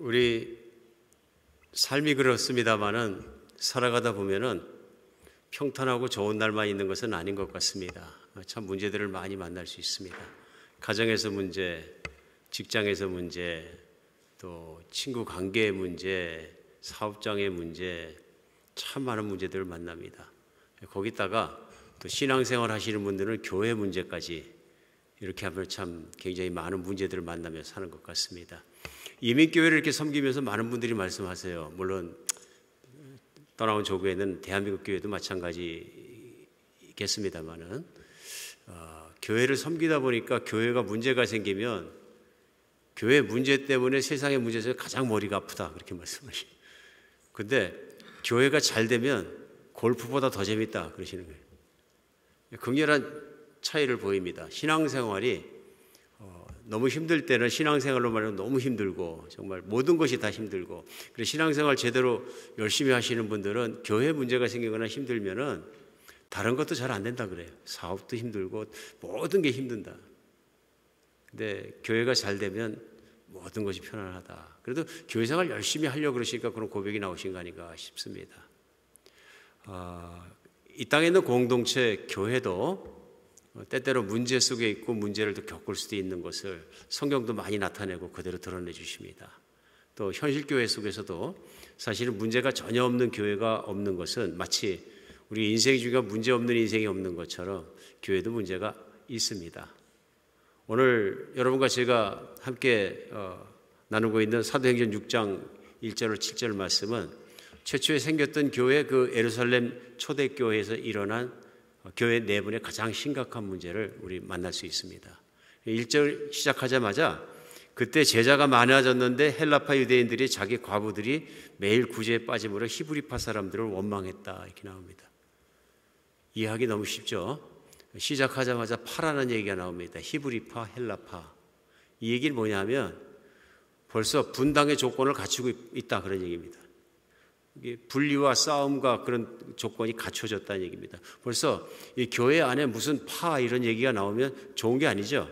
우리 삶이 그렇습니다마는 살아가다 보면은 평탄하고 좋은 날만 있는 것은 아닌 것 같습니다. 참 문제들을 많이 만날 수 있습니다. 가정에서 문제, 직장에서 문제, 또 친구 관계의 문제, 사업장의 문제, 참 많은 문제들을 만납니다. 거기다가 또 신앙생활 하시는 분들은 교회 문제까지 이렇게 하면 참 굉장히 많은 문제들을 만나며 사는 것 같습니다. 이민교회를 이렇게 섬기면서 많은 분들이 말씀하세요. 물론 떠나온 조교회는 대한민국 교회도 마찬가지겠습니다만은 교회를 섬기다 보니까 교회가 문제가 생기면 교회 문제 때문에 세상의 문제에서 가장 머리가 아프다 그렇게 말씀하시죠. 근데 교회가 잘 되면 골프보다 더 재밌다 그러시는 거예요. 극렬한 차이를 보입니다. 신앙생활이 너무 힘들 때는 신앙생활로 말하면 너무 힘들고 정말 모든 것이 다 힘들고, 그래서 신앙생활 제대로 열심히 하시는 분들은 교회 문제가 생기거나 힘들면은 다른 것도 잘 안 된다 그래요. 사업도 힘들고 모든 게 힘든다. 근데 교회가 잘 되면 모든 것이 편안하다. 그래도 교회 생활 열심히 하려고 그러시니까 그런 고백이 나오신 거 아닌가 싶습니다. 이 땅에 있는 공동체 교회도 때때로 문제 속에 있고 문제를 또 겪을 수도 있는 것을 성경도 많이 나타내고 그대로 드러내 주십니다. 또 현실교회 속에서도 사실은 문제가 전혀 없는 교회가 없는 것은 마치 우리 인생 중에 문제 없는 인생이 없는 것처럼 교회도 문제가 있습니다. 오늘 여러분과 제가 함께 나누고 있는 사도행전 6장 1절 7절 말씀은 최초에 생겼던 교회, 그 예루살렘 초대교회에서 일어난 교회 내분의 가장 심각한 문제를 우리 만날 수 있습니다. 1절 시작하자마자 그때 제자가 많아졌는데 헬라파 유대인들이 자기 과부들이 매일 구제에 빠짐으로 히브리파 사람들을 원망했다 이렇게 나옵니다. 이해하기 너무 쉽죠? 시작하자마자 파라는 얘기가 나옵니다. 히브리파, 헬라파. 이 얘기는 뭐냐면 벌써 분당의 조건을 갖추고 있다 그런 얘기입니다. 분리와 싸움과 그런 조건이 갖춰졌다는 얘기입니다. 벌써 이 교회 안에 무슨 파 이런 얘기가 나오면 좋은 게 아니죠.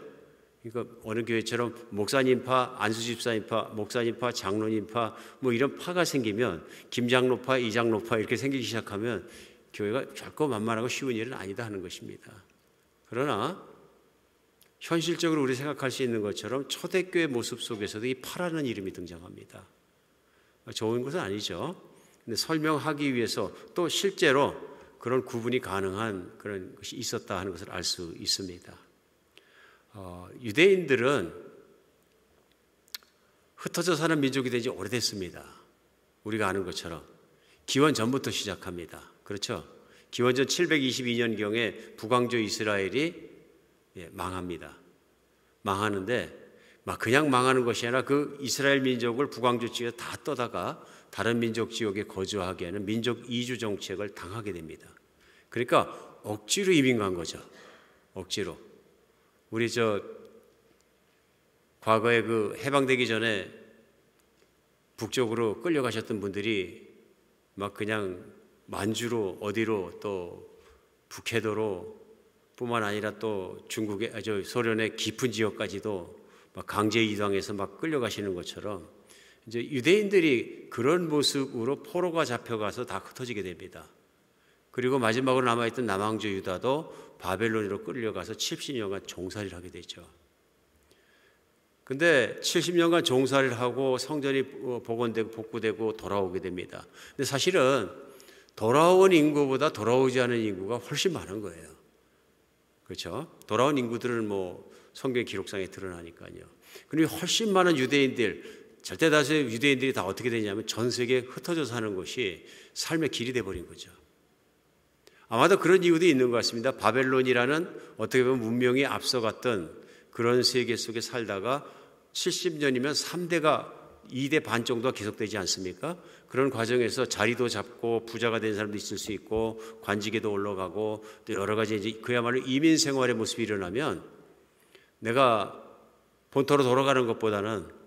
그러니까 어느 교회처럼 목사님파, 안수집사님파, 목사님파, 장로님파 뭐 이런 파가 생기면 김장로파, 이장로파 이렇게 생기기 시작하면 교회가 결코 만만하고 쉬운 일은 아니다 하는 것입니다. 그러나 현실적으로 우리 생각할 수 있는 것처럼 초대교회 모습 속에서도 이 파라는 이름이 등장합니다. 좋은 것은 아니죠. 근데 설명하기 위해서 또 실제로 그런 구분이 가능한 그런 것이 있었다 하는 것을 알 수 있습니다. 유대인들은 흩어져 사는 민족이 된 지 오래됐습니다. 우리가 아는 것처럼 기원 전부터 시작합니다. 그렇죠? 기원전 722년경에 북왕조 이스라엘이 망합니다. 망하는데 막 그냥 망하는 것이 아니라 그 이스라엘 민족을 북왕조 지역에 다 떠다가 다른 민족 지역에 거주하게 하는 민족 이주 정책을 당하게 됩니다. 그러니까 억지로 이민 간 거죠. 억지로. 우리 과거에 그 해방되기 전에 북쪽으로 끌려가셨던 분들이 막 그냥 만주로 어디로 또 북해도로 뿐만 아니라 또 소련의 깊은 지역까지도 막 강제 이동해서 막 끌려가시는 것처럼 이제 유대인들이 그런 모습으로 포로가 잡혀가서 다 흩어지게 됩니다. 그리고 마지막으로 남아있던 남왕조 유다도 바벨론으로 끌려가서 70년간 종살이를 하게 되죠. 근데 70년간 종살이를 하고 성전이 복원되고 복구되고 돌아오게 됩니다. 근데 사실은 돌아온 인구보다 돌아오지 않은 인구가 훨씬 많은 거예요. 그렇죠? 돌아온 인구들은 뭐 성경 기록상에 드러나니까요. 그리고 훨씬 많은 유대인들, 절대 다수의 유대인들이 다 어떻게 되냐면 전 세계에 흩어져 사는 것이 삶의 길이 돼버린 거죠. 아마도 그런 이유도 있는 것 같습니다. 바벨론이라는 어떻게 보면 문명이 앞서갔던 그런 세계 속에 살다가 70년이면 3대가 2대 반 정도가 계속되지 않습니까? 그런 과정에서 자리도 잡고 부자가 된 사람도 있을 수 있고 관직에도 올라가고 또 여러 가지 이제 그야말로 이민 생활의 모습이 일어나면 내가 본토로 돌아가는 것보다는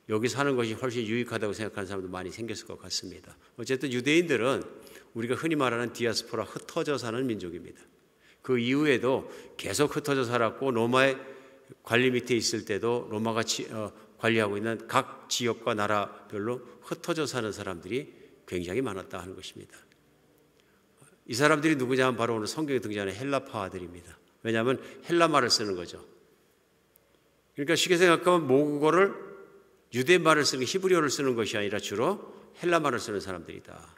여기 사는 것이 훨씬 유익하다고 생각하는 사람도 많이 생겼을 것 같습니다. 어쨌든 유대인들은 우리가 흔히 말하는 디아스포라, 흩어져 사는 민족입니다. 그 이후에도 계속 흩어져 살았고 로마의 관리 밑에 있을 때도 로마가 관리하고 있는 각 지역과 나라별로 흩어져 사는 사람들이 굉장히 많았다 하는 것입니다. 이 사람들이 누구냐 하면 바로 오늘 성경에 등장하는 헬라파들입니다. 왜냐하면 헬라말을 쓰는 거죠. 그러니까 쉽게 생각하면 모국어를 유대말을 쓰는 히브리어를 쓰는 것이 아니라 주로 헬라말을 쓰는 사람들이다.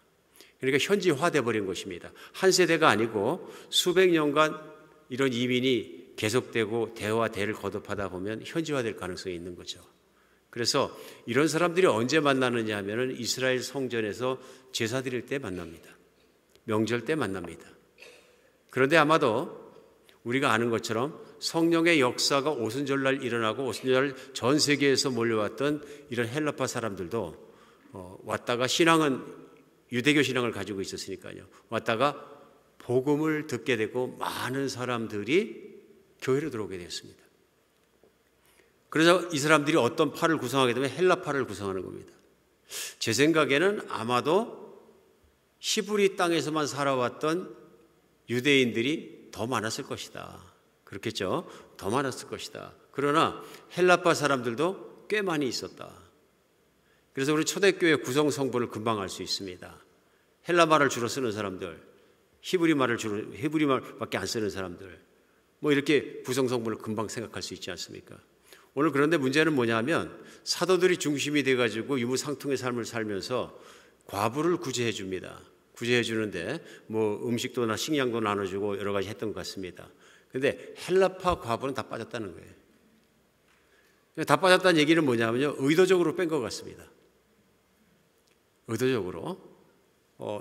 그러니까 현지화돼 버린 것입니다. 한 세대가 아니고 수백 년간 이런 이민이 계속되고 대와 대를 거듭하다 보면 현지화될 가능성이 있는 거죠. 그래서 이런 사람들이 언제 만나느냐 하면은 이스라엘 성전에서 제사 드릴 때 만납니다. 명절 때 만납니다. 그런데 아마도 우리가 아는 것처럼 성령의 역사가 오순절날 일어나고 오순절 전 세계에서 몰려왔던 이런 헬라파 사람들도 왔다가 신앙은 유대교 신앙을 가지고 있었으니까요. 왔다가 복음을 듣게 되고 많은 사람들이 교회로 들어오게 되었습니다. 그래서 이 사람들이 어떤 파를 구성하게 되면 헬라파를 구성하는 겁니다. 제 생각에는 아마도 히브리 땅에서만 살아왔던 유대인들이 더 많았을 것이다. 그렇겠죠? 더 많았을 것이다. 그러나 헬라파 사람들도 꽤 많이 있었다. 그래서 우리 초대교회 구성 성분을 금방 알 수 있습니다. 헬라말을 주로 쓰는 사람들, 히브리말밖에 안 쓰는 사람들, 뭐 이렇게 구성 성분을 금방 생각할 수 있지 않습니까? 오늘 그런데 문제는 뭐냐면 사도들이 중심이 돼가지고 유무상통의 삶을 살면서 과부를 구제해 줍니다. 구제해 주는데 뭐 음식도나 식량도 나눠주고 여러 가지 했던 것 같습니다. 그런데 헬라파 과부는 다 빠졌다는 거예요. 다 빠졌다는 얘기는 뭐냐면요, 의도적으로 뺀 것 같습니다. 의도적으로.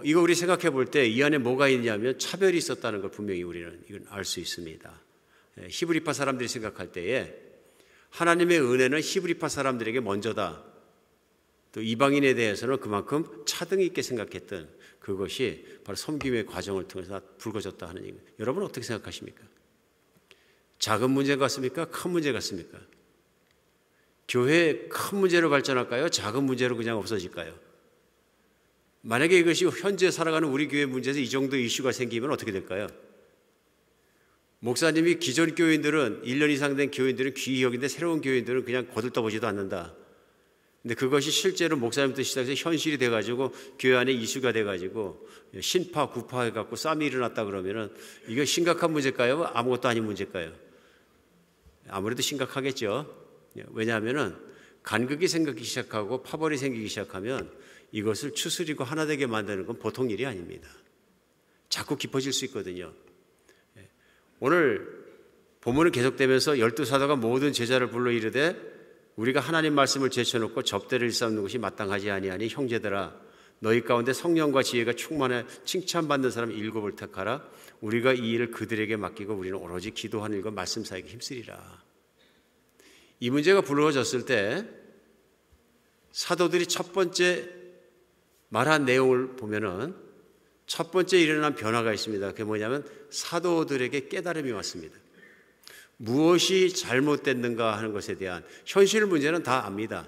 이거 우리 생각해 볼 때 이 안에 뭐가 있냐면 차별이 있었다는 걸 분명히 우리는 이건 알 수 있습니다. 히브리파 사람들이 생각할 때에 하나님의 은혜는 히브리파 사람들에게 먼저다. 또 이방인에 대해서는 그만큼 차등 있게 생각했던 그것이 바로 섬김의 과정을 통해서 불거졌다 하는 얘기입니다. 여러분 어떻게 생각하십니까? 작은 문제 같습니까? 큰 문제 같습니까? 교회 큰 문제로 발전할까요? 작은 문제로 그냥 없어질까요? 만약에 이것이 현재 살아가는 우리 교회 문제에서 이 정도 이슈가 생기면 어떻게 될까요? 목사님이 기존 교인들은 1년 이상 된 교인들은 귀히 여기는데 새로운 교인들은 그냥 거들떠보지도 않는다. 근데 그것이 실제로 목사님부터 시작해서 현실이 돼가지고 교회 안에 이슈가 돼가지고 신파, 구파 해갖고 싸움이 일어났다 그러면은 이게 심각한 문제일까요? 아무것도 아닌 문제일까요? 아무래도 심각하겠죠. 왜냐하면은 간극이 생기기 시작하고 파벌이 생기기 시작하면 이것을 추스리고 하나 되게 만드는 건 보통 일이 아닙니다. 자꾸 깊어질 수 있거든요. 오늘 본문은 계속되면서 12사도가 모든 제자를 불러 이르되 우리가 하나님 말씀을 제쳐놓고 접대를 일삼는 것이 마땅하지 아니하니 형제들아 너희 가운데 성령과 지혜가 충만해 칭찬받는 사람 7을 택하라. 우리가 이 일을 그들에게 맡기고 우리는 오로지 기도하는 일과 말씀 사이에 힘쓰리라. 이 문제가 불거졌을 때 사도들이 첫 번째 말한 내용을 보면은 첫 번째 일어난 변화가 있습니다. 그게 뭐냐면 사도들에게 깨달음이 왔습니다. 무엇이 잘못됐는가 하는 것에 대한 현실 문제는 다 압니다.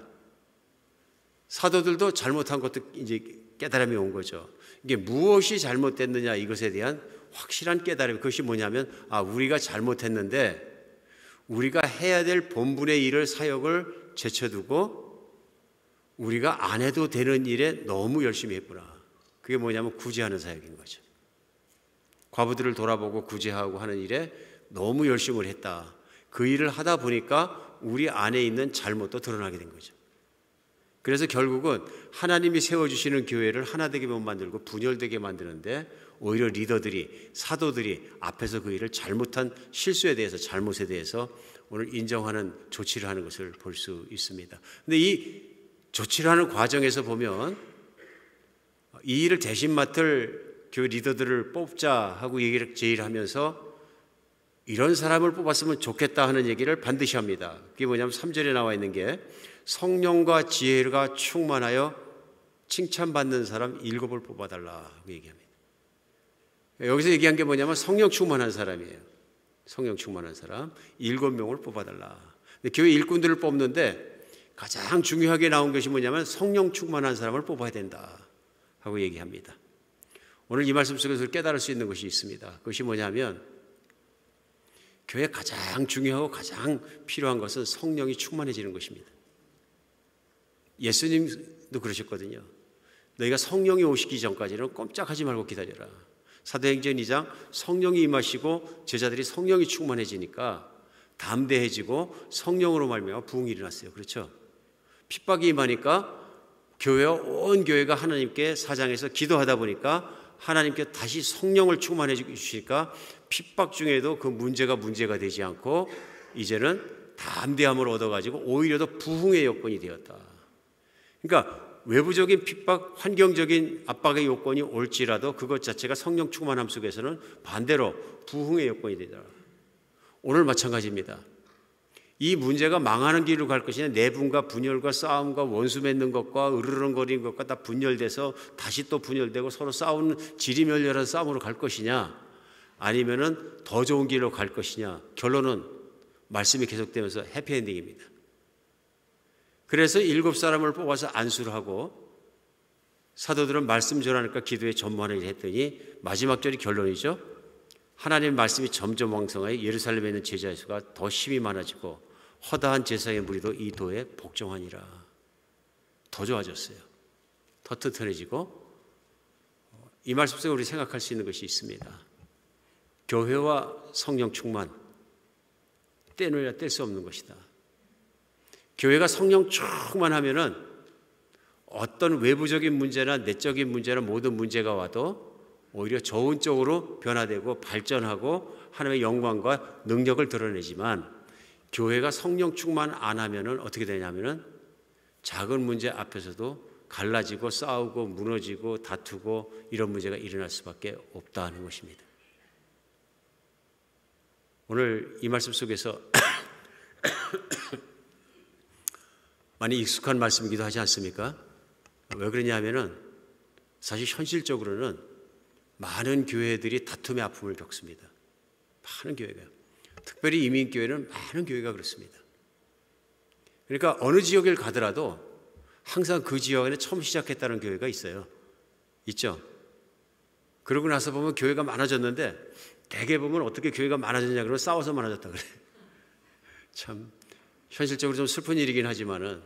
사도들도 잘못한 것도 이제 깨달음이 온 거죠. 이게 무엇이 잘못됐느냐 이것에 대한 확실한 깨달음, 그것이 뭐냐면 우리가 잘못했는데 우리가 해야 될 본분의 일을 사역을 제쳐두고 우리가 안 해도 되는 일에 너무 열심히 했구나. 그게 뭐냐면 구제하는 사역인 거죠. 과부들을 돌아보고 구제하고 하는 일에 너무 열심을 했다. 그 일을 하다 보니까 우리 안에 있는 잘못도 드러나게 된 거죠. 그래서 결국은 하나님이 세워주시는 교회를 하나 되게 못 만들고 분열되게 만드는데 오히려 리더들이, 사도들이 앞에서 그 일을 잘못한 실수에 대해서, 잘못에 대해서 오늘 인정하는 조치를 하는 것을 볼 수 있습니다. 그런데 이 조치를 하는 과정에서 보면 이 일을 대신 맡을 교회 리더들을 뽑자 하고 얘기를 제의를 하면서 이런 사람을 뽑았으면 좋겠다 하는 얘기를 반드시 합니다. 그게 뭐냐면 3절에 나와 있는 게 성령과 지혜가 충만하여 칭찬받는 사람 7을 뽑아달라고 얘기합니다. 여기서 얘기한 게 뭐냐면 성령 충만한 사람이에요. 성령 충만한 사람 7명을 뽑아달라. 근데 교회 일꾼들을 뽑는데 가장 중요하게 나온 것이 뭐냐면 성령 충만한 사람을 뽑아야 된다 하고 얘기합니다. 오늘 이 말씀 속에서 깨달을 수 있는 것이 있습니다. 그것이 뭐냐면 교회에 가장 중요하고 가장 필요한 것은 성령이 충만해지는 것입니다. 예수님도 그러셨거든요. 너희가 성령이 오시기 전까지는 꼼짝하지 말고 기다려라. 사도행전 2장 성령이 임하시고 제자들이 성령이 충만해지니까 담대해지고 성령으로 말미암아 부흥이 일어났어요. 그렇죠? 핍박이 임하니까 교회와 온 교회가 하나님께 사장에서 기도하다 보니까 하나님께 다시 성령을 충만해 주시니까 핍박 중에도 그 문제가 되지 않고 이제는 담대함을 얻어가지고 오히려 더 부흥의 여건이 되었다. 그러니까 외부적인 핍박, 환경적인 압박의 요건이 올지라도 그것 자체가 성령 충만함 속에서는 반대로 부흥의 여건이 되더라. 오늘 마찬가지입니다. 이 문제가 망하는 길로 갈 것이냐, 내분과 분열과 싸움과 원수 맺는 것과 으르렁거리는 것과 다 분열돼서 다시 또 분열되고 서로 싸우는 지리멸렬한 싸움으로 갈 것이냐, 아니면은 더 좋은 길로 갈 것이냐. 결론은 말씀이 계속되면서 해피엔딩입니다. 그래서 7사람을 뽑아서 안수를 하고 사도들은 말씀 전하니까 기도에 전무하는 일을 했더니 마지막 절이 결론이죠. 하나님의 말씀이 점점 왕성하여 예루살렘에 있는 제자의 수가 더 심히 많아지고 허다한 제사의 무리도 이 도에 복종하니라. 더 좋아졌어요. 더 튼튼해지고. 이 말씀 속에 우리 생각할 수 있는 것이 있습니다. 교회와 성령 충만, 떼놓으려 뗄 수 없는 것이다. 교회가 성령 충만하면은 어떤 외부적인 문제나 내적인 문제나 모든 문제가 와도 오히려 좋은 쪽으로 변화되고 발전하고 하나님의 영광과 능력을 드러내지만, 교회가 성령 충만 안 하면은 어떻게 되냐면은 작은 문제 앞에서도 갈라지고 싸우고 무너지고 다투고 이런 문제가 일어날 수밖에 없다는 것입니다. 오늘 이 말씀 속에서 많이 익숙한 말씀이기도 하지 않습니까? 왜 그러냐 하면은 사실 현실적으로는 많은 교회들이 다툼의 아픔을 겪습니다. 많은 교회가요. 특별히 이민교회는 많은 교회가 그렇습니다. 그러니까 어느 지역을 가더라도 항상 그 지역에 처음 시작했다는 교회가 있어요. 있죠? 그러고 나서 보면 교회가 많아졌는데 대개 보면 어떻게 교회가 많아졌냐 그러면 싸워서 많아졌다 그래. 참 현실적으로 좀 슬픈 일이긴 하지만은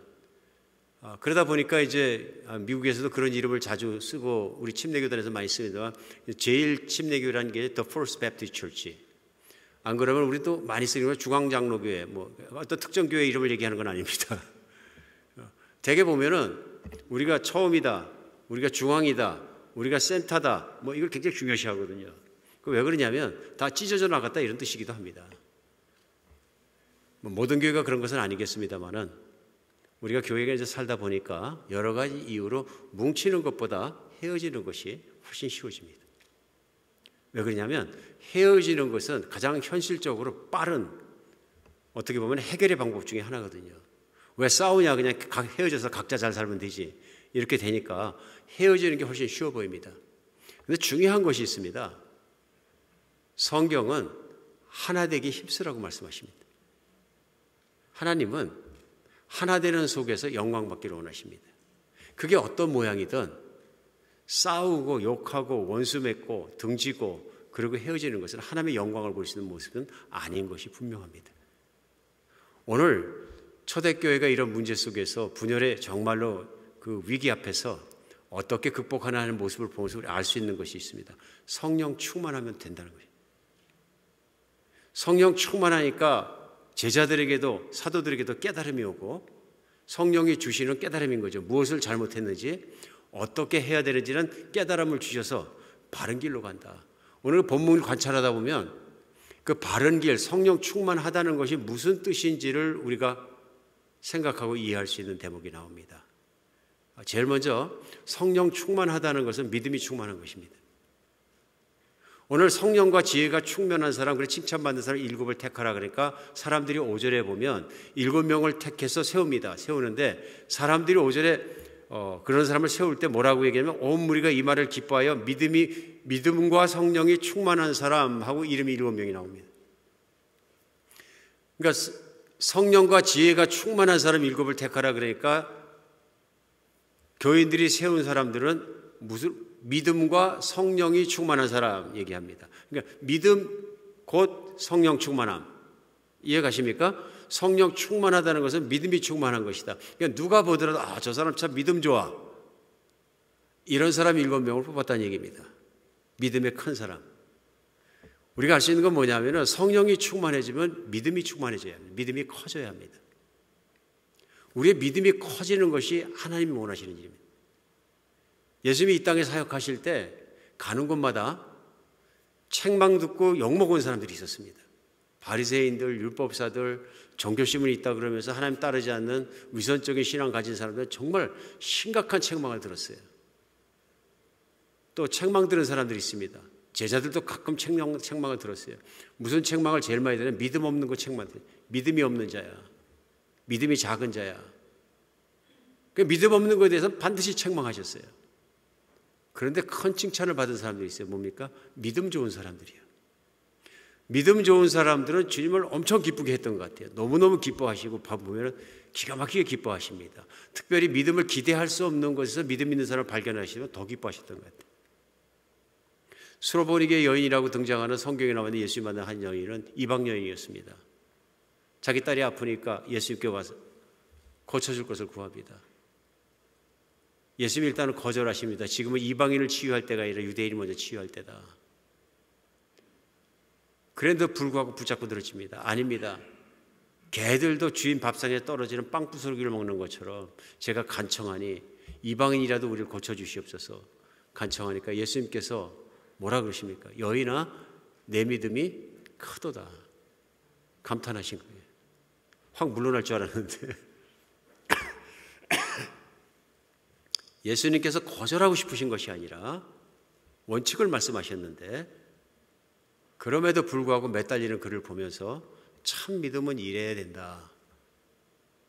그러다 보니까 이제 미국에서도 그런 이름을 자주 쓰고 우리 침례교단에서 많이 씁니다. 제일 침례교라는 게 The First Baptist Church. 안 그러면 우리도 많이 쓰는 건 중앙장로교회, 뭐 어떤 특정 교회 이름을 얘기하는 건 아닙니다. 대개 보면은 우리가 처음이다, 우리가 중앙이다, 우리가 센터다, 뭐 이걸 굉장히 중요시하거든요. 왜 그러냐면 다 찢어져 나갔다 이런 뜻이기도 합니다. 모든 교회가 그런 것은 아니겠습니다만은 우리가 교회에 살다 보니까 여러 가지 이유로 뭉치는 것보다 헤어지는 것이 훨씬 쉬워집니다. 왜 그러냐면 헤어지는 것은 가장 현실적으로 빠른, 어떻게 보면 해결의 방법 중에 하나거든요. 왜 싸우냐, 그냥 헤어져서 각자 잘 살면 되지, 이렇게 되니까 헤어지는 게 훨씬 쉬워 보입니다. 그런데 중요한 것이 있습니다. 성경은 하나 되기 힘쓰라고 말씀하십니다. 하나님은 하나 되는 속에서 영광 받기를 원하십니다. 그게 어떤 모양이든 싸우고 욕하고 원수 맺고 등지고 그리고 헤어지는 것은 하나님의 영광을 볼 수 있는 모습은 아닌 것이 분명합니다. 오늘 초대교회가 이런 문제 속에서 분열의 정말로 그 위기 앞에서 어떻게 극복하나 하는 모습을 보면서 우리 알 수 있는 것이 있습니다. 성령 충만하면 된다는 거예요. 성령 충만하니까 제자들에게도 사도들에게도 깨달음이 오고 성령이 주시는 깨달음인 거죠. 무엇을 잘못했는지 어떻게 해야 되는지는 깨달음을 주셔서 바른 길로 간다. 오늘 본문을 관찰하다 보면 그 바른 길, 성령 충만하다는 것이 무슨 뜻인지를 우리가 생각하고 이해할 수 있는 대목이 나옵니다. 제일 먼저 성령 충만하다는 것은 믿음이 충만한 것입니다. 오늘 성령과 지혜가 충만한 사람, 그래 칭찬받는 사람 7을 택하라 그러니까 사람들이 5절에 보면 7명을 택해서 세웁니다. 세우는데 사람들이 5절에 그런 사람을 세울 때 뭐라고 얘기하면 온 무리가 이 말을 기뻐하여 믿음과 성령이 충만한 사람하고 이름이 7명이 나옵니다. 그러니까 성령과 지혜가 충만한 사람 7을 택하라 그러니까 교인들이 세운 사람들은 무슨 믿음과 성령이 충만한 사람 얘기합니다. 그러니까 믿음 곧 성령 충만함. 이해 가십니까? 성령 충만하다는 것은 믿음이 충만한 것이다. 그러니까 누가 보더라도 저 사람 참 믿음 좋아. 이런 사람 7명을 뽑았다는 얘기입니다. 믿음의 큰 사람. 우리가 알 수 있는 건 뭐냐면 성령이 충만해지면 믿음이 충만해져야 합니다. 믿음이 커져야 합니다. 우리의 믿음이 커지는 것이 하나님이 원하시는 일입니다. 예수님이 이 땅에 사역하실 때 가는 곳마다 책망 듣고 욕먹은 사람들이 있었습니다. 바리새인들, 율법사들, 종교신문이 있다 그러면서 하나님 따르지 않는 위선적인 신앙 가진 사람들은 정말 심각한 책망을 들었어요. 또 책망 들은 사람들이 있습니다. 제자들도 가끔 책망을 들었어요. 무슨 책망을 제일 많이 들어요? 믿음 없는 거 책망 들어요. 믿음이 없는 자야. 믿음이 작은 자야. 그 믿음 없는 것에 대해서 반드시 책망하셨어요. 그런데 큰 칭찬을 받은 사람들이 있어요. 뭡니까? 믿음 좋은 사람들이요. 믿음 좋은 사람들은 주님을 엄청 기쁘게 했던 것 같아요. 너무너무 기뻐하시고 보면 기가 막히게 기뻐하십니다. 특별히 믿음을 기대할 수 없는 곳에서 믿음 있는 사람을 발견하시면 더 기뻐하셨던 것 같아요. 수로보니게 여인이라고 등장하는 성경에 나오는 예수님 만난 한 여인은 이방 여인이었습니다. 자기 딸이 아프니까 예수님께 와서 고쳐줄 것을 구합니다. 예수님이 일단은 거절하십니다. 지금은 이방인을 치유할 때가 아니라 유대인이 먼저 치유할 때다. 그런데도 불구하고 붙잡고 들어집니다. 아닙니다. 개들도 주인 밥상에 떨어지는 빵 부스러기를 먹는 것처럼 제가 간청하니 이방인이라도 우리를 고쳐주시옵소서 간청하니까 예수님께서 뭐라 그러십니까? 여인아 내 믿음이 크도다. 감탄하신 거예요. 확 물러날 줄 알았는데 예수님께서 거절하고 싶으신 것이 아니라 원칙을 말씀하셨는데 그럼에도 불구하고 매달리는 그를 보면서 참 믿음은 이래야 된다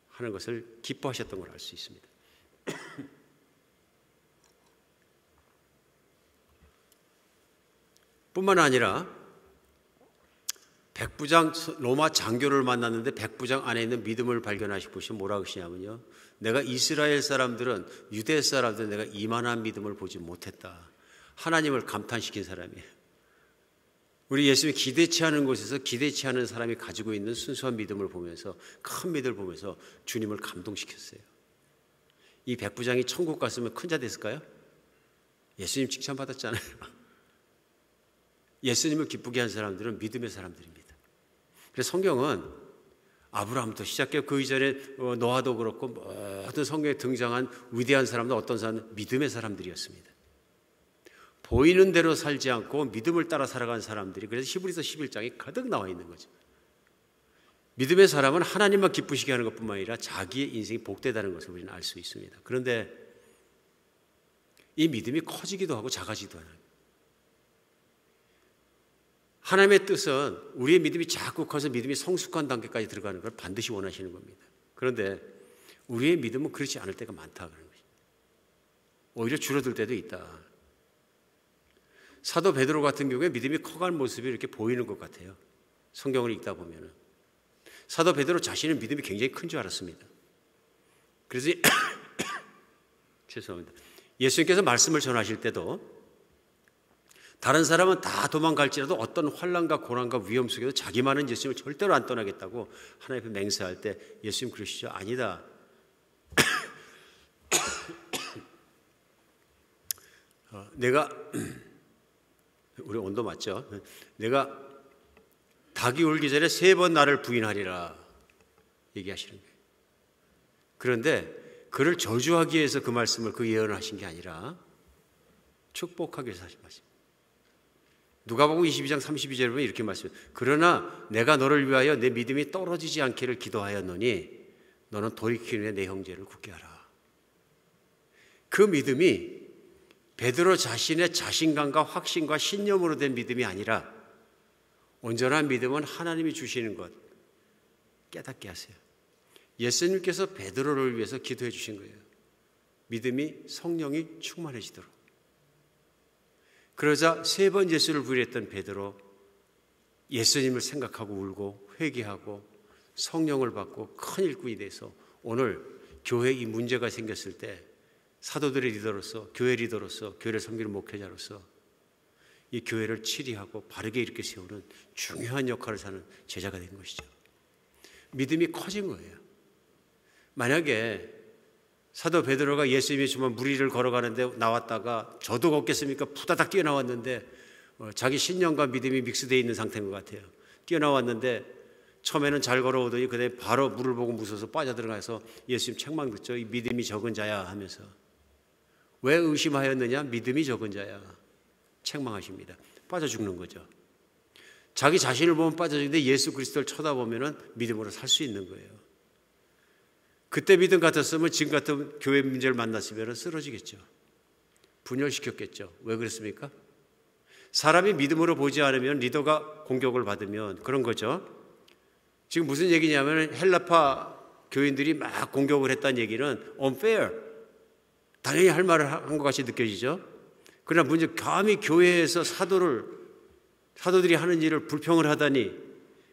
하는 것을 기뻐하셨던 걸 알 수 있습니다. 뿐만 아니라 백부장 로마 장교를 만났는데 백부장 안에 있는 믿음을 발견하시고 보시면 뭐라고 하시냐면요. 내가 이스라엘 사람들은 유대 사람들은 내가 이만한 믿음을 보지 못했다. 하나님을 감탄시킨 사람이에요. 우리 예수님이 기대치 않은 곳에서 기대치 않은 사람이 가지고 있는 순수한 믿음을 보면서 큰 믿음을 보면서 주님을 감동시켰어요. 이 백부장이 천국 갔으면 큰 자 됐을까요? 예수님 칭찬받았잖아요. 예수님을 기쁘게 한 사람들은 믿음의 사람들입니다. 그래서 성경은 아브라함부터 시작해 그 이전에 노아도 그렇고 모든 성경에 등장한 위대한 사람들 어떤 사람은 믿음의 사람들이었습니다. 보이는 대로 살지 않고 믿음을 따라 살아간 사람들이 그래서 히브리서 11장에 가득 나와 있는 거죠. 믿음의 사람은 하나님만 기쁘시게 하는 것뿐만 아니라 자기의 인생이 복되다는 것을 우리는 알 수 있습니다. 그런데 이 믿음이 커지기도 하고 작아지기도 하는 거예요. 하나님의 뜻은 우리의 믿음이 자꾸 커서 믿음이 성숙한 단계까지 들어가는 걸 반드시 원하시는 겁니다. 그런데 우리의 믿음은 그렇지 않을 때가 많다 그런 것입니다. 오히려 줄어들 때도 있다. 사도 베드로 같은 경우에 믿음이 커간 모습이 이렇게 보이는 것 같아요. 성경을 읽다 보면은 사도 베드로 자신은 믿음이 굉장히 큰 줄 알았습니다. 그래서 죄송합니다. 예수님께서 말씀을 전하실 때도 다른 사람은 다 도망갈지라도 어떤 환난과 고난과 위험 속에서 자기만은 예수님을 절대로 안 떠나겠다고 하나님 앞에 맹세할 때 예수님 그러시죠? 아니다. 내가 우리 온도 맞죠? 내가 닭이 울기 전에 3번 나를 부인하리라 얘기하시는 거예요. 그런데 그를 저주하기 위해서 그 말씀을 그 예언을 하신 게 아니라 축복하기 위해서 하신 말씀. 누가복음 22장 32절에 보면 이렇게 말씀해요. 그러나 내가 너를 위하여 내 믿음이 떨어지지 않기를 기도하였노니 너는 돌이키는 후에 내 형제를 굳게 하라. 그 믿음이 베드로 자신의 자신감과 확신과 신념으로 된 믿음이 아니라 온전한 믿음은 하나님이 주시는 것 깨닫게 하세요. 예수님께서 베드로를 위해서 기도해 주신 거예요. 믿음이 성령이 충만해지도록. 그러자 3번 예수를 부인했던 베드로 예수님을 생각하고 울고 회개하고 성령을 받고 큰 일꾼이 돼서 오늘 교회에 이 문제가 생겼을 때 사도들의 리더로서 교회 리더로서 교회를 섬기는 목회자로서 이 교회를 치리하고 바르게 이렇게 세우는 중요한 역할을 하는 제자가 된 것이죠. 믿음이 커진 거예요. 만약에 사도 베드로가 예수님이 정말 무리를 걸어가는데 나왔다가 저도 걷겠습니까? 푸다닥 뛰어나왔는데 자기 신념과 믿음이 믹스되어 있는 상태인 것 같아요. 뛰어나왔는데 처음에는 잘 걸어오더니 그다음에 바로 물을 보고 무서워서 빠져들어가서 예수님 책망 듣죠. 이 믿음이 적은 자야 하면서. 왜 의심하였느냐? 믿음이 적은 자야. 책망하십니다. 빠져 죽는 거죠. 자기 자신을 보면 빠져 죽는데 예수 그리스도를 쳐다보면 믿음으로 살 수 있는 거예요. 그때 믿음 같았으면 지금 같은 교회 문제를 만났으면 쓰러지겠죠. 분열시켰겠죠. 왜 그랬습니까? 사람이 믿음으로 보지 않으면 리더가 공격을 받으면 그런 거죠. 지금 무슨 얘기냐면 헬라파 교인들이 막 공격을 했다는 얘기는 unfair, 당연히 할 말을 한 것 같이 느껴지죠. 그러나 문제 감히 교회에서 사도들이 하는 일을 불평을 하다니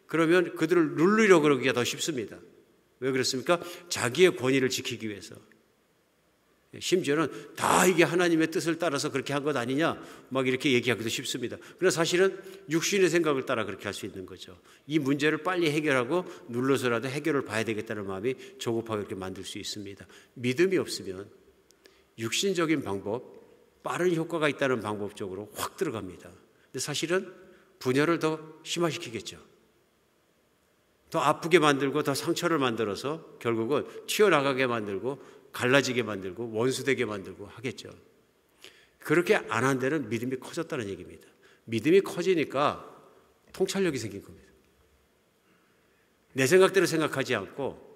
그러면 그들을 누르려고 그러기가 더 쉽습니다. 왜 그렇습니까? 자기의 권위를 지키기 위해서. 심지어는 다 이게 하나님의 뜻을 따라서 그렇게 한 것 아니냐 막 이렇게 얘기하기도 쉽습니다. 그러나 사실은 육신의 생각을 따라 그렇게 할 수 있는 거죠. 이 문제를 빨리 해결하고 눌러서라도 해결을 봐야 되겠다는 마음이 조급하게 이렇게 만들 수 있습니다. 믿음이 없으면 육신적인 방법, 빠른 효과가 있다는 방법 쪽으로 확 들어갑니다. 근데 사실은 분열을 더 심화시키겠죠. 더 아프게 만들고 더 상처를 만들어서 결국은 튀어나가게 만들고 갈라지게 만들고 원수되게 만들고 하겠죠. 그렇게 안 한 데는 믿음이 커졌다는 얘기입니다. 믿음이 커지니까 통찰력이 생긴 겁니다. 내 생각대로 생각하지 않고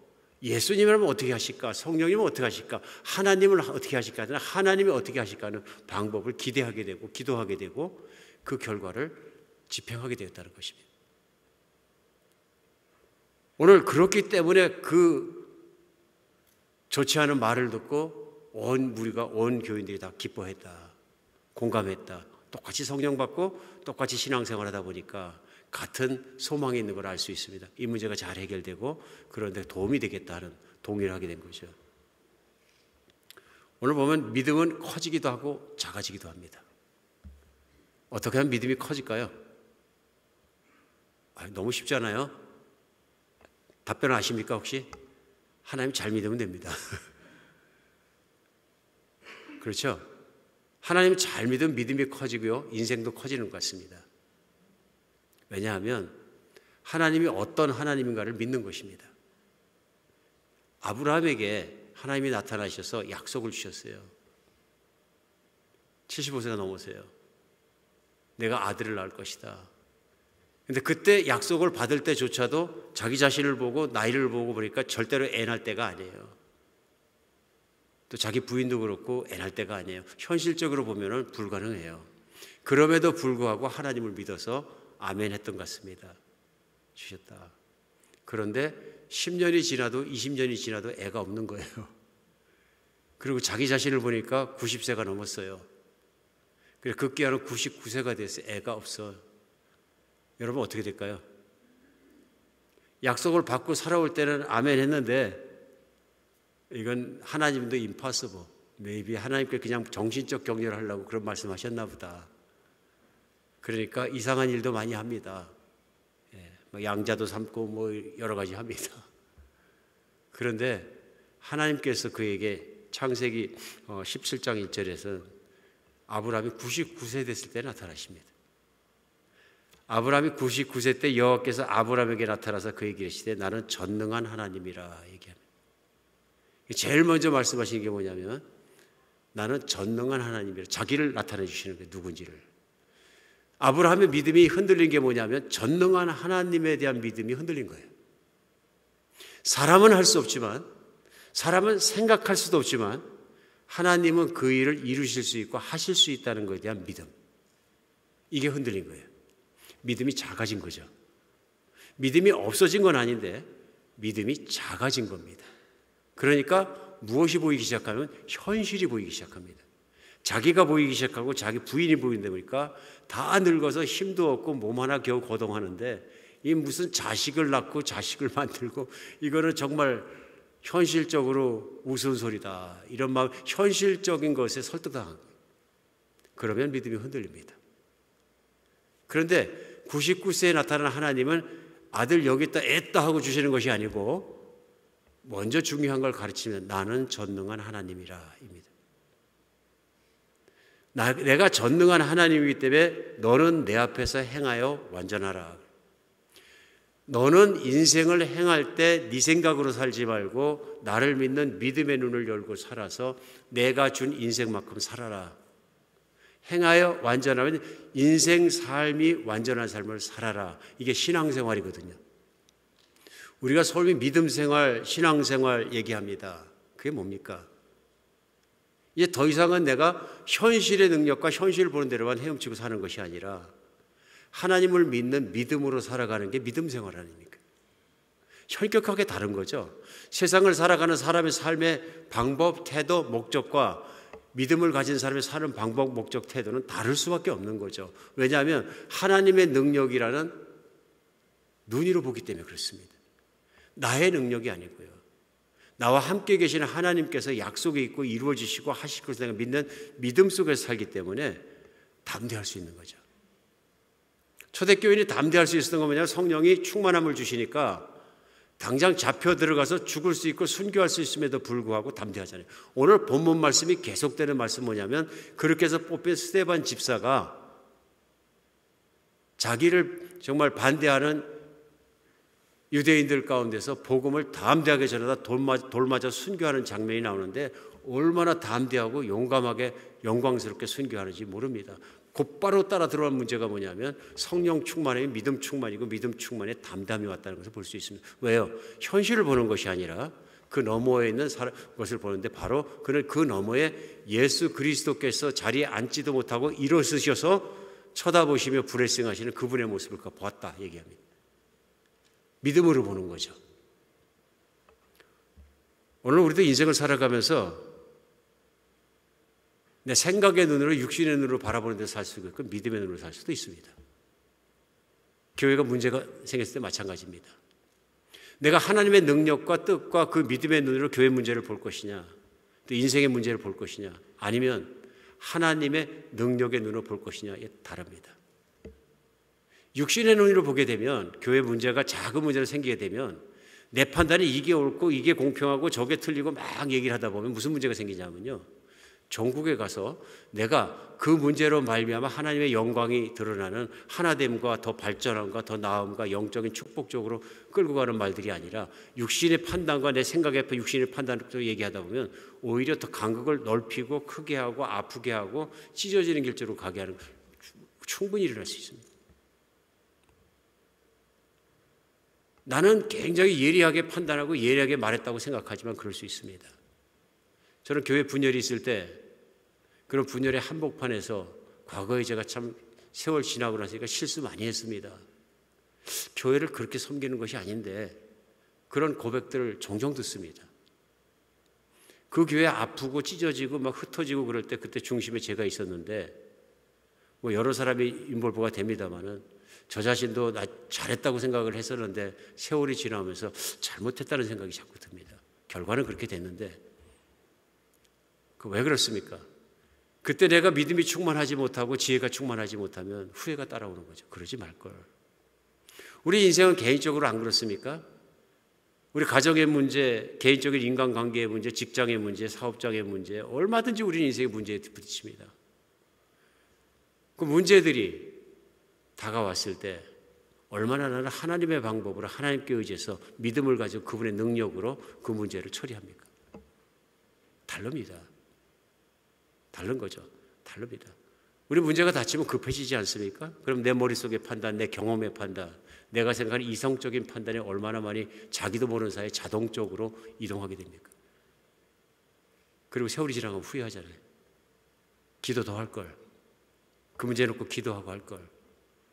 예수님이라면 어떻게 하실까? 성령님은 어떻게 하실까? 하나님을 어떻게 하실까? 하나님이 어떻게 하실까 하는 방법을 기대하게 되고 기도하게 되고 그 결과를 집행하게 되었다는 것입니다. 오늘 그렇기 때문에 그 좋지 않은 말을 듣고 온 무리가 온 교인들이 다 기뻐했다. 공감했다. 똑같이 성령 받고 똑같이 신앙생활 하다 보니까 같은 소망이 있는 걸 알 수 있습니다. 이 문제가 잘 해결되고 그런데 도움이 되겠다는 동의를 하게 된 거죠. 오늘 보면 믿음은 커지기도 하고 작아지기도 합니다. 어떻게 하면 믿음이 커질까요? 너무 쉽지 않아요? 답변 아십니까 혹시? 하나님 잘 믿으면 됩니다. 그렇죠? 하나님 잘 믿으면 믿음이 커지고요. 인생도 커지는 것 같습니다. 왜냐하면 하나님이 어떤 하나님인가를 믿는 것입니다. 아브라함에게 하나님이 나타나셔서 약속을 주셨어요. 75세가 넘으세요. 내가 아들을 낳을 것이다. 근데 그때 약속을 받을 때조차도 자기 자신을 보고 나이를 보고 보니까 절대로 애 낳을 때가 아니에요. 또 자기 부인도 그렇고 애 낳을 때가 아니에요. 현실적으로 보면은 불가능해요. 그럼에도 불구하고 하나님을 믿어서 아멘 했던 것 같습니다. 주셨다. 그런데 10년이 지나도 20년이 지나도 애가 없는 거예요. 그리고 자기 자신을 보니까 90세가 넘었어요. 그래서 급기야는 99세가 됐어요. 애가 없어. 여러분 어떻게 될까요? 약속을 받고 살아올 때는 아멘 했는데 이건 하나님도 impossible. maybe 하나님께 그냥 정신적 격려를 하려고 그런 말씀하셨나 보다. 그러니까 이상한 일도 많이 합니다. 양자도 삼고 뭐 여러 가지 합니다. 그런데 하나님께서 그에게 창세기 17장 1절에서 아브라함이 99세 됐을 때 나타나십니다. 아브라함이 99세 때 여호와께서 아브라함에게 나타나서 그에게 이르시되 나는 전능한 하나님이라 얘기합니다. 제일 먼저 말씀하시는 게 뭐냐면 나는 전능한 하나님이라 자기를 나타내 주시는 거예요. 누군지를. 아브라함의 믿음이 흔들린 게 뭐냐면 전능한 하나님에 대한 믿음이 흔들린 거예요. 사람은 할 수 없지만 사람은 생각할 수도 없지만 하나님은 그 일을 이루실 수 있고 하실 수 있다는 것에 대한 믿음. 이게 흔들린 거예요. 믿음이 작아진 거죠. 믿음이 없어진 건 아닌데 믿음이 작아진 겁니다. 그러니까 무엇이 보이기 시작하면 현실이 보이기 시작합니다. 자기가 보이기 시작하고 자기 부인이 보인다 보니까 다 늙어서 힘도 없고 몸 하나 겨우 거동하는데 이 무슨 자식을 낳고 자식을 만들고 이거는 정말 현실적으로 우스운 소리다. 이런 마음, 현실적인 것에 설득당한 거예요. 그러면 믿음이 흔들립니다. 그런데 99세에 나타난 하나님은 아들 여기 있다 애다 하고 주시는 것이 아니고 먼저 중요한 걸 가르치면 나는 전능한 하나님이라 입니다. 내가 전능한 하나님이기 때문에 너는 내 앞에서 행하여 완전하라. 너는 인생을 행할 때 네 생각으로 살지 말고 나를 믿는 믿음의 눈을 열고 살아서 내가 준 인생만큼 살아라. 행하여 완전하면 인생 삶이 완전한 삶을 살아라. 이게 신앙생활이거든요. 우리가 소위 믿음생활, 신앙생활 얘기합니다. 그게 뭡니까? 이제 더 이상은 내가 현실의 능력과 현실을 보는 대로만 헤엄치고 사는 것이 아니라 하나님을 믿는 믿음으로 살아가는 게 믿음생활 아닙니까? 현격하게 다른 거죠. 세상을 살아가는 사람의 삶의 방법, 태도, 목적과 믿음을 가진 사람의 사는 방법, 목적, 태도는 다를 수밖에 없는 거죠. 왜냐하면 하나님의 능력이라는 눈으로 보기 때문에 그렇습니다. 나의 능력이 아니고요. 나와 함께 계시는 하나님께서 약속이 있고 이루어지시고 하실 것을 내가 믿는 믿음 속에서 살기 때문에 담대할 수 있는 거죠. 초대교인이 담대할 수 있었던 건 뭐냐면 성령이 충만함을 주시니까 당장 잡혀 들어가서 죽을 수 있고 순교할 수 있음에도 불구하고 담대하잖아요. 오늘 본문 말씀이 계속되는 말씀 뭐냐면 그렇게 해서 뽑힌 스데반 집사가 자기를 정말 반대하는 유대인들 가운데서 복음을 담대하게 전하다 돌 맞아 순교하는 장면이 나오는데 얼마나 담대하고 용감하게 영광스럽게 순교하는지 모릅니다. 곧바로 따라 들어간 문제가 뭐냐면 성령 충만이 믿음 충만이고 믿음 충만에 담담이 왔다는 것을 볼 수 있습니다. 왜요? 현실을 보는 것이 아니라 그 너머에 있는 것을 보는데 바로 그는 그 너머에 예수 그리스도께서 자리에 앉지도 못하고 일어서셔서 쳐다보시며 브레싱하시는 그분의 모습을 보았다 얘기합니다. 믿음으로 보는 거죠. 오늘 우리도 인생을 살아가면서 내 생각의 눈으로 육신의 눈으로 바라보는 데 살 수도 있고 믿음의 눈으로 살 수도 있습니다. 교회가 문제가 생겼을 때 마찬가지입니다. 내가 하나님의 능력과 뜻과 그 믿음의 눈으로 교회 문제를 볼 것이냐 또 인생의 문제를 볼 것이냐 아니면 하나님의 능력의 눈으로 볼 것이냐 이게 다릅니다. 육신의 눈으로 보게 되면 교회 문제가 작은 문제로 생기게 되면 내 판단이 이게 옳고 이게 공평하고 저게 틀리고 막 얘기를 하다 보면 무슨 문제가 생기냐면요. 전국에 가서 내가 그 문제로 말미암아 하나님의 영광이 드러나는 하나됨과 더 발전함과 더 나음과 영적인 축복 쪽으로 끌고 가는 말들이 아니라 육신의 판단과 내 생각에 앞에 육신의 판단으로 얘기하다 보면 오히려 더 간극을 넓히고 크게 하고 아프게 하고 찢어지는 길조로 가게 하는 충분히 일어날 수 있습니다. 나는 굉장히 예리하게 판단하고 예리하게 말했다고 생각하지만 그럴 수 있습니다. 저는 교회 분열이 있을 때 그런 분열의 한복판에서 과거에 제가 참 세월 지나고 나서니까 실수 많이 했습니다. 교회를 그렇게 섬기는 것이 아닌데 그런 고백들을 종종 듣습니다. 그 교회 아프고 찢어지고 막 흩어지고 그럴 때 그때 중심에 제가 있었는데 뭐 여러 사람이 인볼브가 됩니다마는 저 자신도 나 잘했다고 생각을 했었는데 세월이 지나면서 잘못했다는 생각이 자꾸 듭니다. 결과는 그렇게 됐는데 왜 그렇습니까? 그때 내가 믿음이 충만하지 못하고 지혜가 충만하지 못하면 후회가 따라오는 거죠. 그러지 말걸. 우리 인생은 개인적으로 안 그렇습니까? 우리 가정의 문제, 개인적인 인간관계의 문제, 직장의 문제, 사업장의 문제 얼마든지 우리 인생의 문제에 부딪힙니다. 그 문제들이 다가왔을 때 얼마나 나는 하나님의 방법으로 하나님께 의지해서 믿음을 가지고 그분의 능력으로 그 문제를 처리합니까? 다릅니다. 다른 거죠. 다릅니다. 우리 문제가 닥치면 급해지지 않습니까? 그럼 내 머릿속의 판단, 내 경험의 판단, 내가 생각하는 이성적인 판단에 얼마나 많이 자기도 모르는 사이에 자동적으로 이동하게 됩니까? 그리고 세월이 지나가면 후회하잖아요. 기도 더 할 걸. 그 문제 놓고 기도하고 할 걸.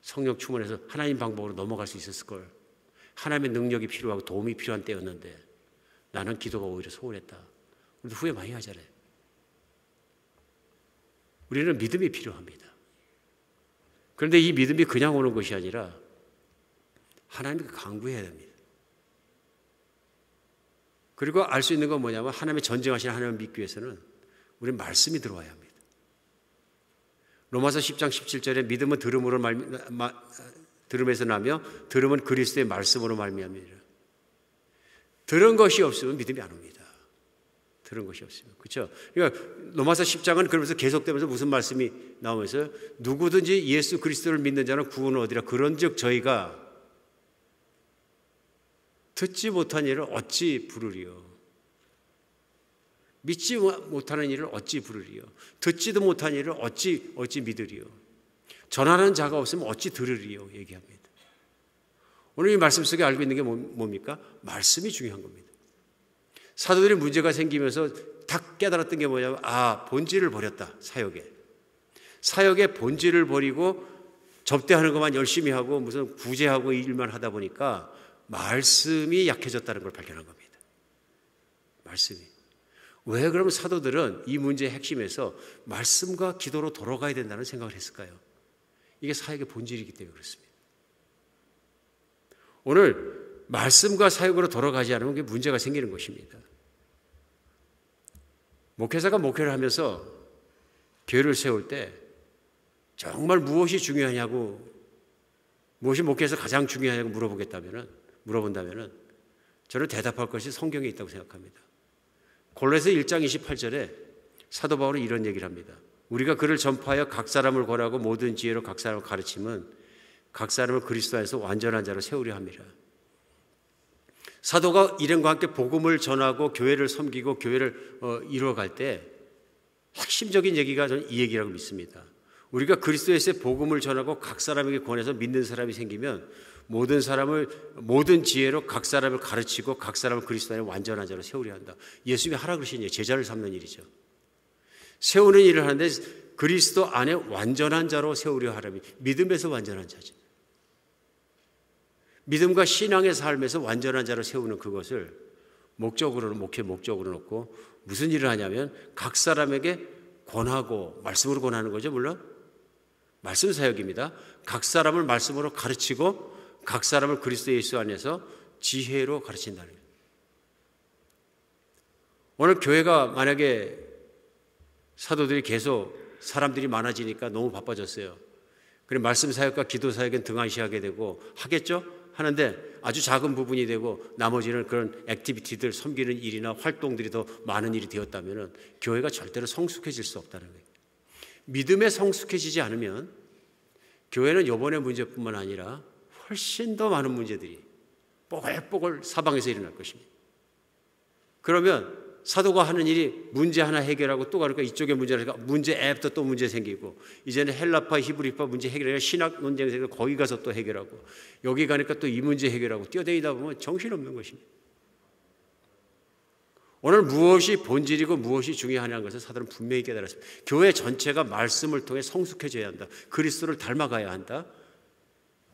성령 충만해서 하나님 방법으로 넘어갈 수 있었을 걸. 하나님의 능력이 필요하고 도움이 필요한 때였는데 나는 기도가 오히려 소홀했다. 우리도 후회 많이 하잖아요. 우리는 믿음이 필요합니다. 그런데 이 믿음이 그냥 오는 것이 아니라 하나님께 간구해야 됩니다. 그리고 알 수 있는 건 뭐냐면 하나님의 전쟁하시는 하나님을 믿기 위해서는 우리는 말씀이 들어와야 합니다. 로마서 10장 17절에 믿음은 들음으로 들음에서 나며 들음은 그리스도의 말씀으로 말미암이라. 들은 것이 없으면 믿음이 안 옵니다. 들은 것이 없으면. 그렇죠? 그러니까 로마서 10장은 그러면서 계속되면서 무슨 말씀이 나오면서 누구든지 예수 그리스도를 믿는 자는 구원을 얻으리라. 그런즉 저희가 듣지 못한 일을 어찌 부르리요. 믿지 못하는 일을 어찌 부르리요. 듣지도 못한 일을 어찌 믿으리요. 전하는 자가 없으면 어찌 들으리요. 얘기합니다. 오늘 이 말씀 속에 알고 있는 게 뭡니까? 말씀이 중요한 겁니다. 사도들이 문제가 생기면서 딱 깨달았던 게 뭐냐면 본질을 버렸다. 사역의 본질을 버리고 접대하는 것만 열심히 하고 무슨 구제하고 일만 하다 보니까 말씀이 약해졌다는 걸 발견한 겁니다. 말씀이. 왜 그러면 사도들은 이 문제의 핵심에서 말씀과 기도로 돌아가야 된다는 생각을 했을까요? 이게 사역의 본질이기 때문에 그렇습니다. 오늘 말씀과 사역으로 돌아가지 않으면 그게 문제가 생기는 것입니다. 목회자가 목회를 하면서 교회를 세울 때 정말 무엇이 중요하냐고, 무엇이 목회에서 가장 중요하냐고 물어본다면 저는 대답할 것이 성경에 있다고 생각합니다. 골로새 1장 28절에 사도 바울이 이런 얘기를 합니다. 우리가 그를 전파하여 각 사람을 권하고 모든 지혜로 각 사람을 가르치면 각 사람을 그리스도 안에서 완전한 자로 세우려 합니다. 사도가 일행과 함께 복음을 전하고 교회를 섬기고 교회를 이루어갈 때 핵심적인 얘기가 저는 이 얘기라고 믿습니다. 우리가 그리스도에서의 복음을 전하고 각 사람에게 권해서 믿는 사람이 생기면 모든 지혜로 각 사람을 가르치고 각 사람을 그리스도 안에 완전한 자로 세우려 한다. 예수님이 하라 그러신 일, 제자를 삼는 일이죠. 세우는 일을 하는데 그리스도 안에 완전한 자로 세우려 하라니, 믿음에서 완전한 자죠. 믿음과 신앙의 삶에서 완전한 자로 세우는 그것을 목회 목적으로 놓고 무슨 일을 하냐면 각 사람에게 권하고, 말씀으로 권하는 거죠. 물론 말씀 사역입니다. 각 사람을 말씀으로 가르치고 각 사람을 그리스도 예수 안에서 지혜로 가르친다는 거예요. 오늘 교회가 만약에 사도들이 계속 사람들이 많아지니까 너무 바빠졌어요. 그럼 말씀 사역과 기도 사역은 등한시하게 되고 하겠죠? 하는데 아주 작은 부분이 되고 나머지는 그런 액티비티들, 섬기는 일이나 활동들이 더 많은 일이 되었다면 교회가 절대로 성숙해질 수 없다는 거예요. 믿음에 성숙해지지 않으면 교회는 이번의 문제뿐만 아니라 훨씬 더 많은 문제들이 뽀글뽀글 사방에서 일어날 것입니다. 그러면 사도가 하는 일이 문제 하나 해결하고 또 가니까 이쪽에 문제가 문제 앱도 또 문제 생기고, 이제는 헬라파 히브리파 문제 해결하고 신학 논쟁 생기고 거기 가서 또 해결하고, 여기 가니까 또 이 문제 해결하고 뛰어다니다 보면 정신없는 것입니다. 오늘 무엇이 본질이고 무엇이 중요하냐는 것을 사도는 분명히 깨달았습니다. 교회 전체가 말씀을 통해 성숙해져야 한다. 그리스도를 닮아가야 한다.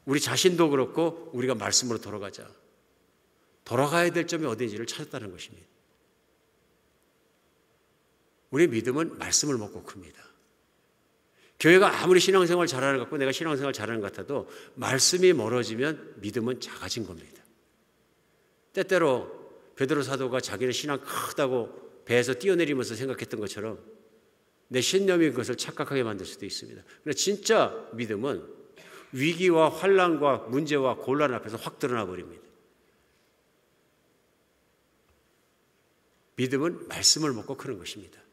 우리 자신도 그렇고 우리가 말씀으로 돌아가자. 돌아가야 될 점이 어딘지를 찾았다는 것입니다. 우리의 믿음은 말씀을 먹고 큽니다. 교회가 아무리 신앙생활 잘하는 것 같고 내가 신앙생활 잘하는 것 같아도 말씀이 멀어지면 믿음은 작아진 겁니다. 때때로 베드로 사도가 자기는 신앙 크다고 배에서 뛰어내리면서 생각했던 것처럼 내 신념이 그것을 착각하게 만들 수도 있습니다. 그런데 진짜 믿음은 위기와 환난과 문제와 곤란 앞에서 확 드러나 버립니다. 믿음은 말씀을 먹고 크는 것입니다.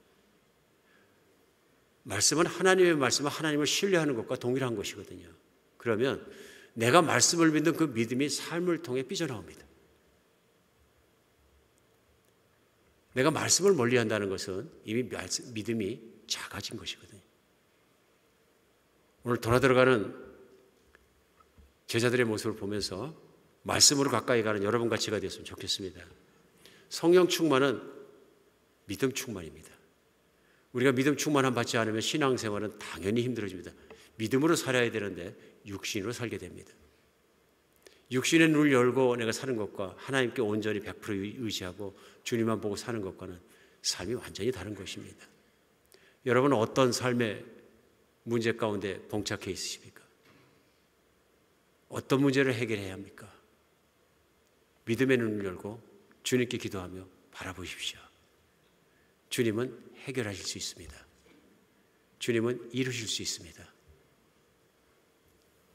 말씀은 하나님의 말씀은 하나님을 신뢰하는 것과 동일한 것이거든요. 그러면 내가 말씀을 믿는 그 믿음이 삶을 통해 삐져나옵니다. 내가 말씀을 멀리한다는 것은 이미 믿음이 작아진 것이거든요. 오늘 돌아들어가는 제자들의 모습을 보면서 말씀으로 가까이 가는 여러분 같이가 되었으면 좋겠습니다. 성령 충만은 믿음 충만입니다. 우리가 믿음 충만함 받지 않으면 신앙생활은 당연히 힘들어집니다. 믿음으로 살아야 되는데 육신으로 살게 됩니다. 육신의 눈을 열고 내가 사는 것과 하나님께 온전히 100% 의지하고 주님만 보고 사는 것과는 삶이 완전히 다른 것입니다. 여러분은 어떤 삶의 문제 가운데 봉착해 있으십니까? 어떤 문제를 해결해야 합니까? 믿음의 눈을 열고 주님께 기도하며 바라보십시오. 주님은 해결하실 수 있습니다. 주님은 이루실 수 있습니다.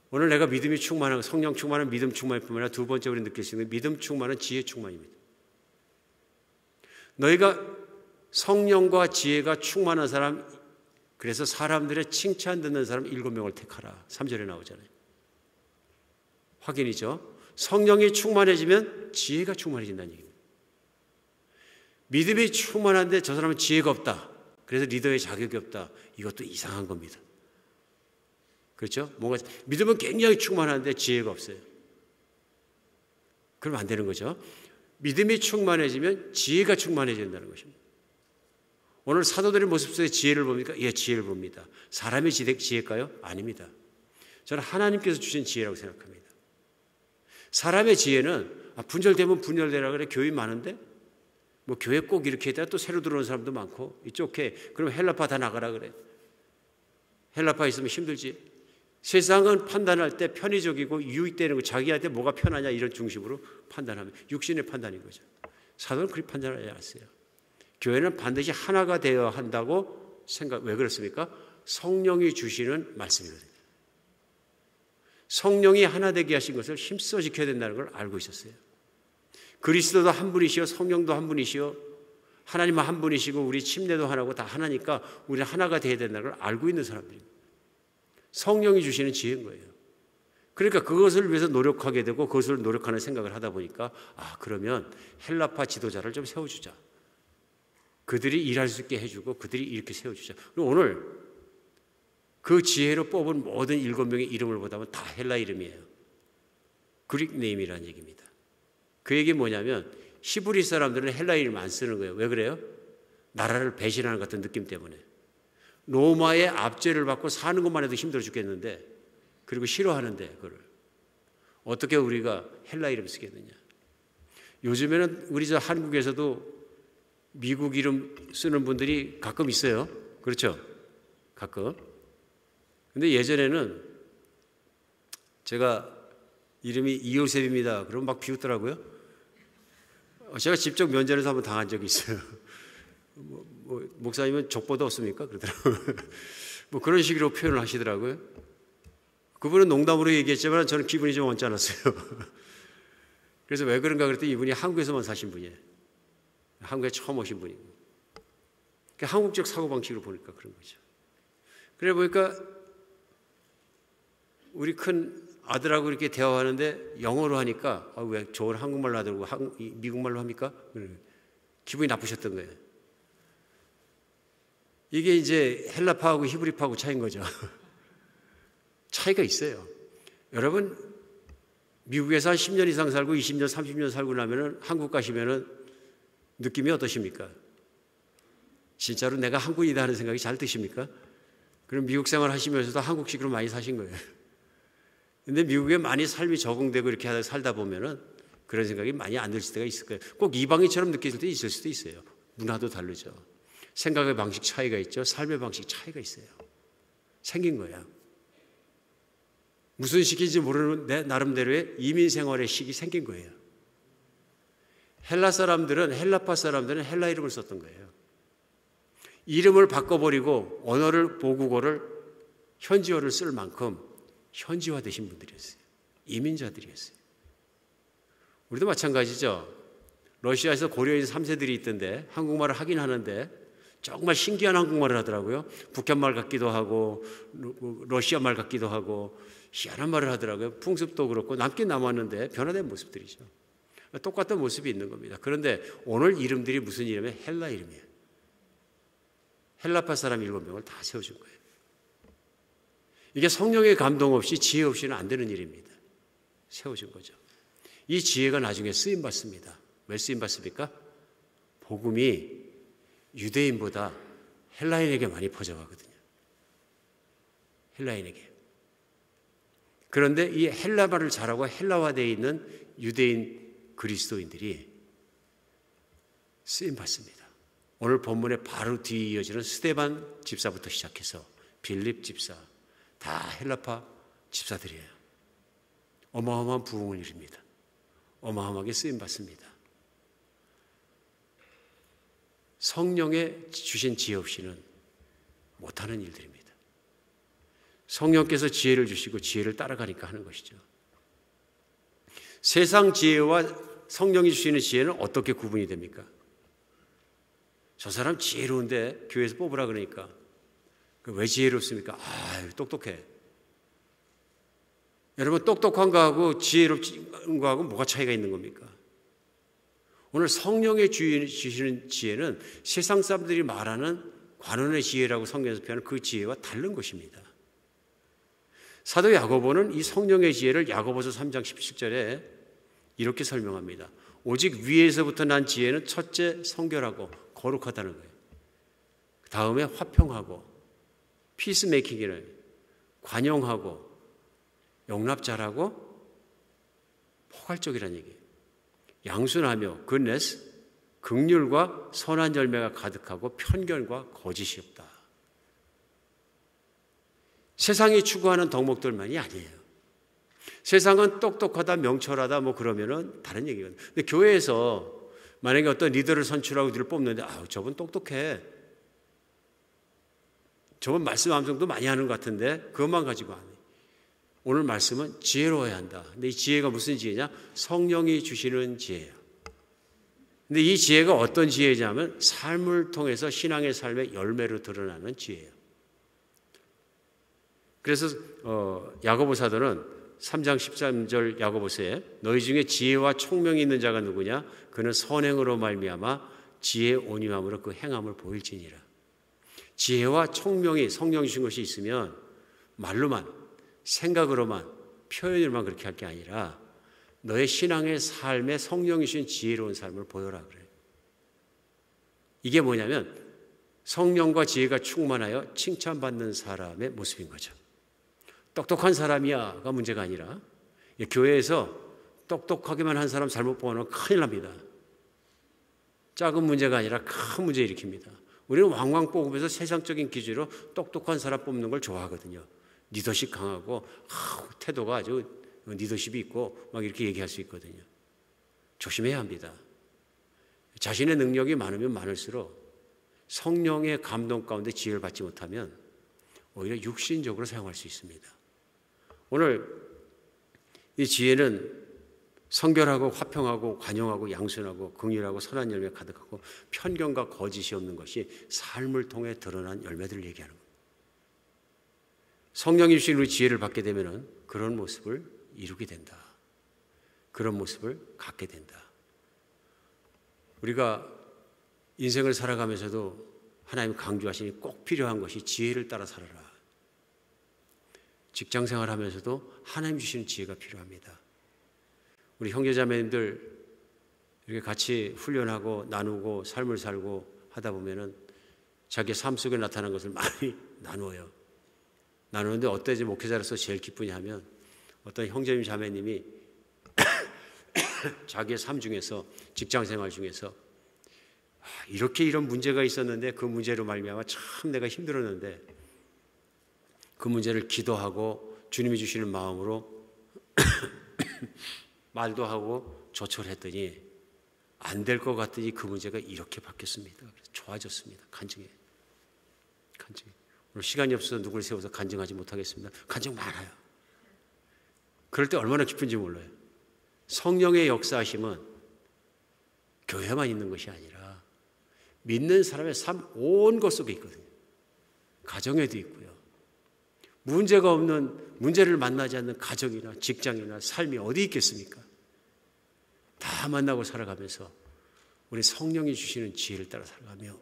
오늘 내가 믿음이 충만한, 성령 충만한 믿음 충만일 뿐만 아니라 두 번째 우리 느낄 수 있는 믿음 충만한 지혜 충만입니다. 너희가 성령과 지혜가 충만한 사람, 그래서 사람들의 칭찬 듣는 사람 7명을 택하라. 3절에 나오잖아요. 확인이죠. 성령이 충만해지면 지혜가 충만해진다는 얘기입니다. 믿음이 충만한데 저 사람은 지혜가 없다. 그래서 리더의 자격이 없다. 이것도 이상한 겁니다. 그렇죠? 뭔가 믿음은 굉장히 충만한데 지혜가 없어요. 그러면 안 되는 거죠. 믿음이 충만해지면 지혜가 충만해진다는 것입니다. 오늘 사도들의 모습 속에 지혜를 봅니까? 예, 지혜를 봅니다. 사람의 지혜일까요? 아닙니다. 저는 하나님께서 주신 지혜라고 생각합니다. 사람의 지혜는 분열되면 분열되라 그래. 교회 많은데 뭐 교회 꼭 이렇게 했다가 또 새로 들어오는 사람도 많고 이쪽 해. 그럼 헬라파 다 나가라 그래. 헬라파 있으면 힘들지. 세상은 판단할 때 편의적이고 유익되는 거, 자기한테 뭐가 편하냐 이런 중심으로 판단하면 육신의 판단인 거죠. 사도는 그렇게 판단하지 않았어요. 교회는 반드시 하나가 되어야 한다고 생각. 왜 그렇습니까? 성령이 주시는 말씀이거든요. 성령이 하나 되게 하신 것을 힘써 지켜야 된다는 걸 알고 있었어요. 그리스도도 한 분이시요 성령도 한 분이시요 하나님은 한 분이시고 우리 침례도 하나고 다 하나니까 우리는 하나가 되어야 된다는 걸 알고 있는 사람들입니다. 성령이 주시는 지혜인 거예요. 그러니까 그것을 위해서 노력하게 되고 그것을 노력하는 생각을 하다 보니까 그러면 헬라파 지도자를 좀 세워주자. 그들이 일할 수 있게 해주고 그들이 이렇게 세워주자. 그럼 오늘 그 지혜로 뽑은 모든 7명의 이름을 보다면 다 헬라 이름이에요. 그릭 네임이라는 얘기입니다. 그 얘기 뭐냐면 히브리 사람들은 헬라 이름 안 쓰는 거예요. 왜 그래요? 나라를 배신하는 같은 느낌 때문에. 로마의 압제를 받고 사는 것만 해도 힘들어 죽겠는데 그리고 싫어하는데 그걸 어떻게 우리가 헬라 이름 쓰겠느냐. 요즘에는 우리 저 한국에서도 미국 이름 쓰는 분들이 가끔 있어요. 그렇죠? 가끔. 근데 예전에는 제가 이름이 이요셉입니다. 그러면 막 비웃더라고요. 제가 직접 면전에서 한번 당한 적이 있어요. 목사님은 족보도 없습니까? 그러더라고요. 뭐 그런 식으로 표현을 하시더라고요. 그분은 농담으로 얘기했지만 저는 기분이 좀 언짢았어요. 그래서 왜 그런가 그랬더니 이분이 한국에서만 사신 분이에요. 한국에 처음 오신 분이고. 한국적 사고방식으로 보니까 그런 거죠. 그래 보니까 우리 큰 아들하고 이렇게 대화하는데 영어로 하니까 왜 좋은 한국말로 하더라고 미국말로 합니까? 기분이 나쁘셨던 거예요. 이게 이제 헬라파하고 히브리파하고 차이인 거죠. 차이가 있어요. 여러분 미국에서 한 10년 이상 살고 20년, 30년 살고 나면은 한국 가시면은 느낌이 어떠십니까? 진짜로 내가 한국이다 하는 생각이 잘 드십니까? 그럼 미국 생활 하시면서도 한국식으로 많이 사신 거예요. 근데 미국에 많이 삶이 적응되고 이렇게 살다 보면은 그런 생각이 많이 안 들 때가 있을 거예요. 꼭 이방인처럼 느낄 때 있을 수도 있어요. 문화도 다르죠. 생각의 방식 차이가 있죠. 삶의 방식 차이가 있어요. 생긴 거예요. 무슨 시기인지 모르는 내 나름대로의 이민 생활의 시기 생긴 거예요. 헬라파 사람들은 헬라 이름을 썼던 거예요. 이름을 바꿔버리고 언어를 모국어를 현지어를 쓸 만큼 현지화 되신 분들이었어요. 이민자들이었어요. 우리도 마찬가지죠. 러시아에서 고려인 3세들이 있던데 한국말을 하긴 하는데 정말 신기한 한국말을 하더라고요. 북한말 같기도 하고 러시아 말 같기도 하고 희한한 말을 하더라고요. 풍습도 그렇고 남긴 남았는데 변화된 모습들이죠. 똑같은 모습이 있는 겁니다. 그런데 오늘 이름들이 무슨 이름이에요? 헬라 이름이에요. 헬라파 사람 7명을 다 세워준 거예요. 이게 성령의 감동 없이 지혜 없이는 안 되는 일입니다. 세워준 거죠. 이 지혜가 나중에 쓰임받습니다. 왜 쓰임받습니까? 복음이 유대인보다 헬라인에게 많이 퍼져가거든요. 헬라인에게. 그런데 이 헬라말을 잘하고 헬라화되어 있는 유대인 그리스도인들이 쓰임받습니다. 오늘 본문에 바로 뒤에 이어지는 스데반 집사부터 시작해서 빌립 집사, 다 헬라파 집사들이에요. 어마어마한 부흥을 이룹니다. 어마어마하게 쓰임받습니다. 성령의 주신 지혜 없이는 못하는 일들입니다. 성령께서 지혜를 주시고 지혜를 따라가니까 하는 것이죠. 세상 지혜와 성령이 주시는 지혜는 어떻게 구분이 됩니까? 저 사람 지혜로운데 교회에서 뽑으라 그러니까 왜 지혜롭습니까? 똑똑해. 여러분, 똑똑한 거하고 지혜롭은 거하고 뭐가 차이가 있는 겁니까? 오늘 성령의 주시는 지혜는 세상 사람들이 말하는 관원의 지혜라고 성경에서 표현하는 그 지혜와 다른 것입니다. 사도 야고보는 이 성령의 지혜를 야고보서 3장 17절에 이렇게 설명합니다. 오직 위에서부터 난 지혜는 첫째 성결하고 거룩하다는 거예요. 그 다음에 화평하고 피스메이킹이라는 거예요. 관용하고 용납 잘하고 포괄적이라는 얘기예요. 양순하며 goodness, 긍휼과 선한 열매가 가득하고 편견과 거짓이 없다. 세상이 추구하는 덕목들만이 아니에요. 세상은 똑똑하다, 명철하다 뭐 그러면은 다른 얘기거든요. 근데 교회에서 만약에 어떤 리더를 선출하고 우리를 뽑는데 저분 똑똑해. 저분 말씀 암송도 많이 하는 것 같은데 그것만 가지고 안 해. 오늘 말씀은 지혜로워야 한다. 근데 이 지혜가 무슨 지혜냐? 성령이 주시는 지혜예요. 근데 이 지혜가 어떤 지혜냐면 삶을 통해서 신앙의 삶의 열매로 드러나는 지혜예요. 그래서 야고보 사도는 3장 13절 야고보서에 너희 중에 지혜와 총명이 있는 자가 누구냐? 그는 선행으로 말미암아 지혜 온유함으로 그 행함을 보일지니라. 지혜와 총명이 성령 주신 것이 있으면 말로만 생각으로만 표현으로만 그렇게 할 게 아니라 너의 신앙의 삶에 성령이 주신 지혜로운 삶을 보여라 그래요. 이게 뭐냐면 성령과 지혜가 충만하여 칭찬받는 사람의 모습인 거죠. 똑똑한 사람이야가 문제가 아니라 교회에서 똑똑하게만 한 사람 잘못 보면 큰일 납니다. 작은 문제가 아니라 큰 문제 일으킵니다. 우리는 왕왕 뽑으면서 세상적인 기준으로 똑똑한 사람 뽑는 걸 좋아하거든요. 리더십 강하고 태도가 아주 리더십이 있고 막 이렇게 얘기할 수 있거든요. 조심해야 합니다. 자신의 능력이 많으면 많을수록 성령의 감동 가운데 지혜를 받지 못하면 오히려 육신적으로 사용할 수 있습니다. 오늘 이 지혜는 성결하고 화평하고 관용하고 양순하고 긍휼하고 선한 열매 가득하고 편견과 거짓이 없는 것이 삶을 통해 드러난 열매들을 얘기하는 겁니다. 성령이 주신 우리 지혜를 받게 되면 그런 모습을 이루게 된다. 그런 모습을 갖게 된다. 우리가 인생을 살아가면서도 하나님 강조하시니 꼭 필요한 것이 지혜를 따라 살아라. 직장 생활하면서도 하나님 주시는 지혜가 필요합니다. 우리 형제자매님들 이렇게 같이 훈련하고 나누고 삶을 살고 하다 보면은 자기 삶 속에 나타난 것을 많이 나누어요. 나누는데 어때 목회자로서 제일 기쁘냐 하면 어떤 형제님 자매님이 자기의 삶 중에서 직장 생활 중에서 이렇게 이런 문제가 있었는데 그 문제로 말미암아 참 내가 힘들었는데 그 문제를 기도하고 주님이 주시는 마음으로 말도 하고 조처를 했더니 안 될 것 같더니 그 문제가 이렇게 바뀌었습니다. 좋아졌습니다. 간증해. 오늘 시간이 없어서 누구를 세워서 간증하지 못하겠습니다. 간증 많아요. 그럴 때 얼마나 기쁜지 몰라요. 성령의 역사하심은 교회만 있는 것이 아니라 믿는 사람의 삶 온 것 속에 있거든요. 가정에도 있고요. 문제가 없는, 문제를 만나지 않는 가정이나 직장이나 삶이 어디 있겠습니까? 다 만나고 살아가면서 우리 성령이 주시는 지혜를 따라 살아가며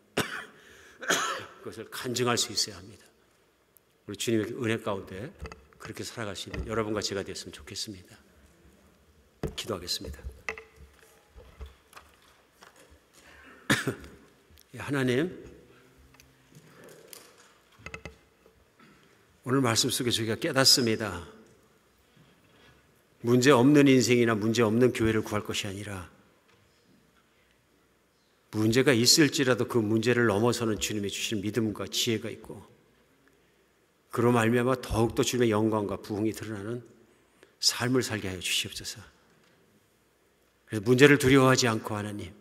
그것을 간증할 수 있어야 합니다. 우리 주님의 은혜 가운데 그렇게 살아갈 수 있는 여러분과 제가 됐으면 좋겠습니다. 기도하겠습니다. 하나님, 오늘 말씀 속에 저희가 깨닫습니다. 문제 없는 인생이나 문제 없는 교회를 구할 것이 아니라 문제가 있을지라도 그 문제를 넘어서는 주님이 주신 믿음과 지혜가 있고 그로 말미암아 더욱더 주님의 영광과 부흥이 드러나는 삶을 살게 하여 주시옵소서. 그래서 문제를 두려워하지 않고 하나님,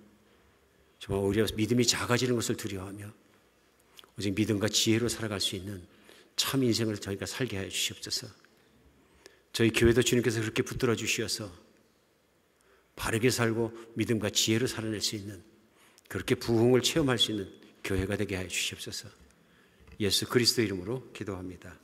정말 오히려 믿음이 작아지는 것을 두려워하며 오직 믿음과 지혜로 살아갈 수 있는 참 인생을 저희가 살게 하여 주시옵소서. 저희 교회도 주님께서 그렇게 붙들어 주시어서 바르게 살고 믿음과 지혜로 살아낼 수 있는, 그렇게 부흥을 체험할 수 있는 교회가 되게 하여 주시옵소서. 예수 그리스도 이름으로 기도합니다.